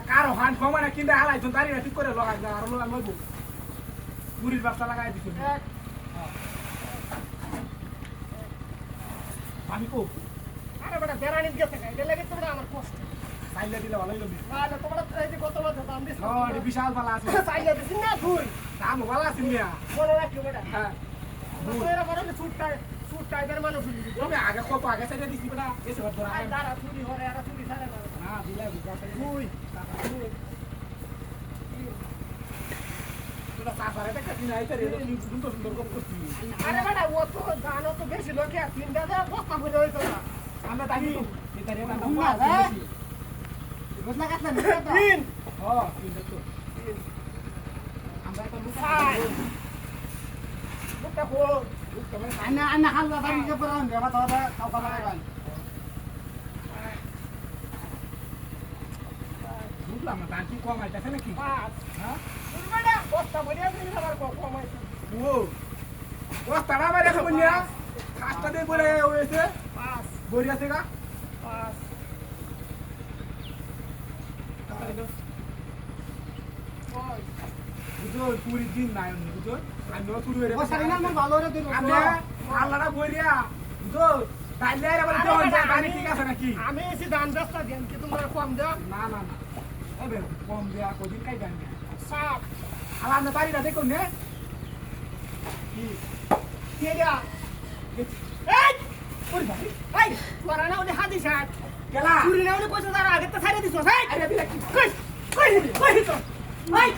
কারো হান সমানে কিনতে হালাইছুন দাঁড়ি ঠিক করে লগাই না আর লগাই লইব পুরির ব্যবসা লাগাই দিছুন আমি কো আরে বেটা দেরানি গেছে এটা লাগে তোমরা আমার কষ্ট সাইলে দিলে ভালোই লবি না তোমরা এই যে কত বছর দাম দিছ এটি বিশাল ভালো আছে সাইলে দিছ না তুই দাম ভালো আছে মিয়া বলে রাখি বেটা হ্যাঁ তোরা বড় সুট টাইপের মানুষ তুমি আগে কত আগে সাইডে দিছি বেটা এসে ধর আই দাঁড়া চুরি হরে আর চুরি ছাড়ে না না দিলা বিকাশ তুই তোরা সাফারে দেখা দিন আইতে রে সুন্দর সুন্দর গপ করছি আরে বেটা ও তো জানো তো বেশি লোকে তিনটা দে বস্তা করে হইতো না আমরা তাই এটা রে না বুঝলা কাটলা তিন হ্যাঁ তিন তো আমরা তো সাই বুকটা খোল আন্না হালুয়া বাড়ি যে পড়া হবে বাবা দাদা কাউ কাটা লাগান বুঝলাম না দাম কি কম আইতাছে নাকি পাঁচ হ্যাঁ তুই বেটা বস্তা ভরে দিবি আমার কমাইছে ও বস্তাটা বাইরে খাবেন না খাসটা দিয়ে বলে হয়েছে পাঁচ বড়ি আছে গা পাঁচ বুঝো পুরি দিন নাই বুঝো আমি শুরু হয়ে বসারি না আমার ভালো রে দিল আমি আল্লাহটা বইরিয়া বুঝো তাইলে আর বলে কোন জানি ঠিক আছে নাকি আমি এসে দান দস্তা দেন কি তোমরা কম দাও না না না এবে কম দেয়া কোদিন কাই জানি সাপ আলা না বাড়িটা দেখুন নে কি কে দেয়া এই ওই ভাই এই তোরা না ওই হাদি সাপ কেলা চুরি না ওই পয়সা তারা আগে তো ছাড়ে দিছ এই আরে বিলা কি কই কই কই তো এই